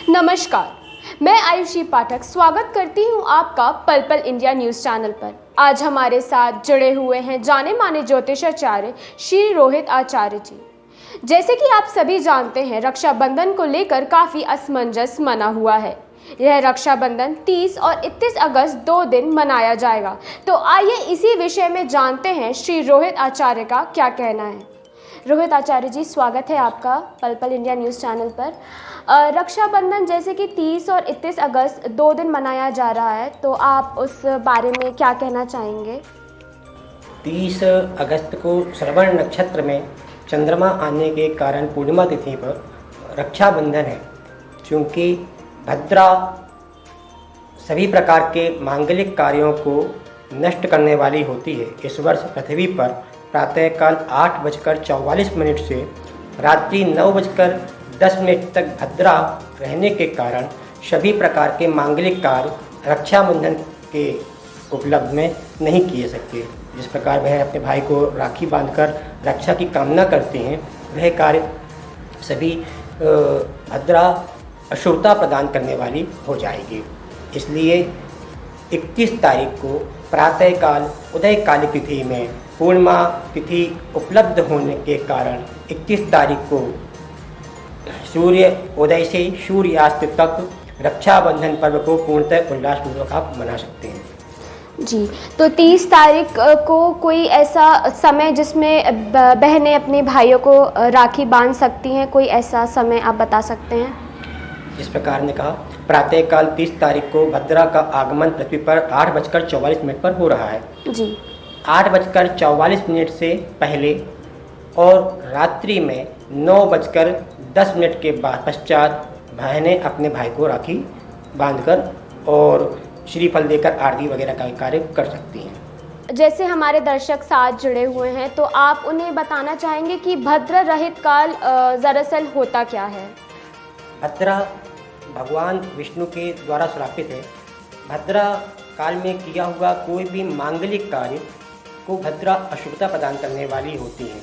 नमस्कार, मैं आयुषी पाठक स्वागत करती हूं आपका पल पल इंडिया न्यूज़ चैनल पर। आज हमारे साथ जुड़े हुए हैं जाने माने ज्योतिषाचार्य श्री रोहित आचार्य जी। जैसे कि आप सभी जानते हैं, रक्षाबंधन को लेकर काफ़ी असमंजस बना हुआ है। यह रक्षाबंधन 30 और 31 अगस्त 2 दिन मनाया जाएगा। तो आइए इसी विषय में जानते हैं श्री रोहित आचार्य का क्या कहना है। रोहित आचार्य जी, स्वागत है आपका पल पल इंडिया न्यूज़ चैनल पर। रक्षाबंधन जैसे कि 30 और 31 अगस्त 2 दिन मनाया जा रहा है, तो आप उस बारे में क्या कहना चाहेंगे? 30 अगस्त को श्रवण नक्षत्र में चंद्रमा आने के कारण पूर्णिमा तिथि पर रक्षाबंधन है। क्योंकि भद्रा सभी प्रकार के मांगलिक कार्यों को नष्ट करने वाली होती है। इस वर्ष पृथ्वी पर प्रातःकाल 8:44 से रात्रि 9:10 तक भद्रा रहने के कारण सभी प्रकार के मांगलिक कार्य रक्षाबंधन के उपलब्ध में नहीं किए सकते। जिस प्रकार वह अपने भाई को राखी बांधकर रक्षा की कामना करते हैं, वह कार्य सभी भद्रा अशुभता प्रदान करने वाली हो जाएगी। इसलिए 31 तारीख को प्रातःकाल उदयकाल तिथि में पूर्णिमा तिथि उपलब्ध होने के कारण 31 तारीख को सूर्य उदय से सूर्यास्त तक रक्षाबंधन पर्व को पूर्णतः उल्लासपूर्वक आप मना सकते हैं। जी, तो 30 तारीख को कोई ऐसा समय जिसमें बहनें अपने भाइयों को राखी बांध सकती हैं, कोई ऐसा समय आप बता सकते हैं? जिस प्रकार ने कहा, प्रातःकाल 30 तारीख को भद्रा का आगमन पृथ्वी पर 8:44 पर हो रहा है। जी, 8:44 से पहले और रात्रि में 9:10 के बाद पश्चात बहनें अपने भाई को राखी बांधकर और श्रीफल देकर आरती वगैरह का कार्य कर सकती हैं। जैसे हमारे दर्शक साथ जुड़े हुए हैं, तो आप उन्हें बताना चाहेंगे कि भद्र रहित काल दरअसल होता क्या है? भद्रा भगवान विष्णु के द्वारा श्रापित है। भद्रा काल में किया हुआ कोई भी मांगलिक कार्य को भद्रा अशुभता प्रदान करने वाली होती है।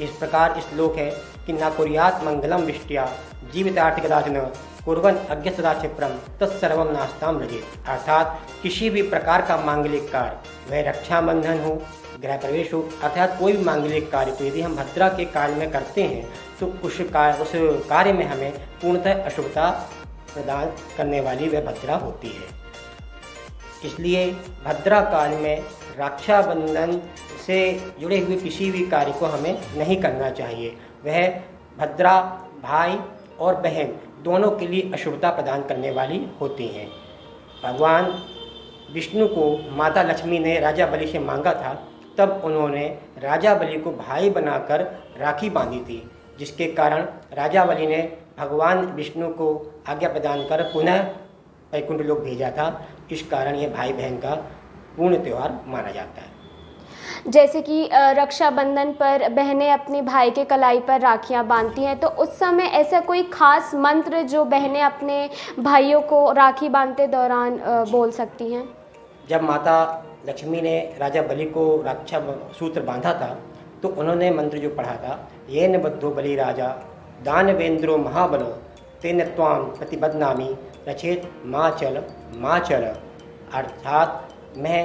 इस प्रकार श्लोक है कि ना कुर्यात मंगलम विष्टिया जीवितार्थ कदाचन कुर्वन् अज्ञसदा क्षिप्रम तत्सर्वम नास्ताम रजे। अर्थात किसी भी प्रकार का मांगलिक कार्य, वह रक्षाबंधन हो, गृह प्रवेश हो, अर्थात कोई भी मांगलिक कार्य को यदि हम भद्रा के काल में करते हैं तो उस कार्य में हमें पूर्णतः अशुभता प्रदान करने वाली वह भद्रा होती है। इसलिए भद्रा काल में रक्षाबंधन से जुड़े हुए किसी भी कार्य को हमें नहीं करना चाहिए। वह भद्रा भाई और बहन दोनों के लिए अशुभता प्रदान करने वाली होती हैं। भगवान विष्णु को माता लक्ष्मी ने राजा बलि से मांगा था, तब उन्होंने राजा बलि को भाई बनाकर राखी बांधी थी, जिसके कारण राजा बलि ने भगवान विष्णु को आज्ञा प्रदान कर पुनः वैकुंठ लोक भेजा था। इस कारण यह भाई बहन का पूर्ण त्यौहार माना जाता है। जैसे कि रक्षाबंधन पर बहनें अपने भाई के कलाई पर राखियां बांधती हैं, तो उस समय ऐसा कोई खास मंत्र जो बहनें अपने भाइयों को राखी बांधते दौरान बोल सकती हैं? जब माता लक्ष्मी ने राजा बलि को रक्षा सूत्र बांधा था, तो उन्होंने मंत्र जो पढ़ा था, येन बद्धो बलि राजा दानवेंद्रो महाबलो तेन त्वां प्रतिबध्नामि रचेत माँ चल। अर्थात मैं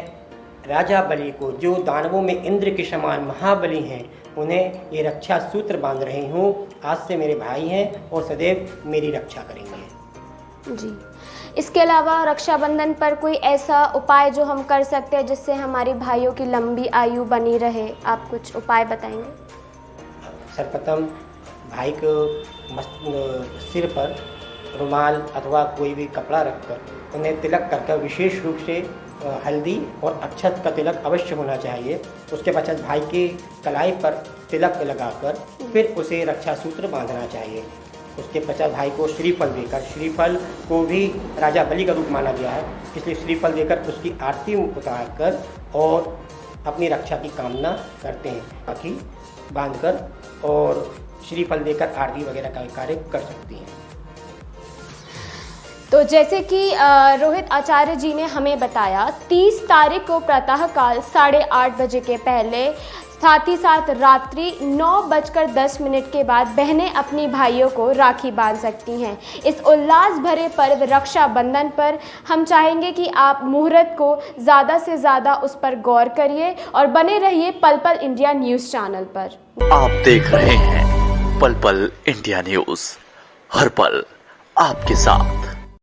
राजा बलि को, जो दानवों में इंद्र के समान महाबली हैं, उन्हें ये रक्षा सूत्र बांध रही हूँ। आज से मेरे भाई हैं और सदैव मेरी रक्षा करेंगे। जी, इसके अलावा रक्षाबंधन पर कोई ऐसा उपाय जो हम कर सकते हैं जिससे हमारे भाइयों की लंबी आयु बनी रहे, आप कुछ उपाय बताएंगे? सर्वप्रथम भाई को सिर पर रुमाल अथवा कोई भी कपड़ा रखकर उन्हें तिलक कर विशेष रूप से हल्दी और अक्षत का तिलक अवश्य होना चाहिए। उसके पश्चात भाई के कलाई पर तिलक लगाकर फिर उसे रक्षा सूत्र बांधना चाहिए। उसके पश्चात भाई को श्रीफल देकर, श्रीफल को भी राजा बलि का रूप माना गया है, इसलिए श्रीफल देकर उसकी आरती उतार कर और अपनी रक्षा की कामना करते हैं। राखी बांधकर और श्रीफल देकर आरती वगैरह का कार्य कर सकती हैं। तो जैसे कि रोहित आचार्य जी ने हमें बताया, 30 तारीख को प्रातःकाल 8:30 बजे के पहले साथ ही साथ रात्रि 9:10 के बाद बहनें अपनी भाइयों को राखी बांध सकती हैं। इस उल्लास भरे पर्व रक्षाबंधन पर हम चाहेंगे कि आप मुहूर्त को ज़्यादा से ज़्यादा उस पर गौर करिए और बने रहिए पल पल इंडिया न्यूज़ चैनल पर। आप देख रहे हैं पल पल इंडिया न्यूज़, हर पल आपके साथ।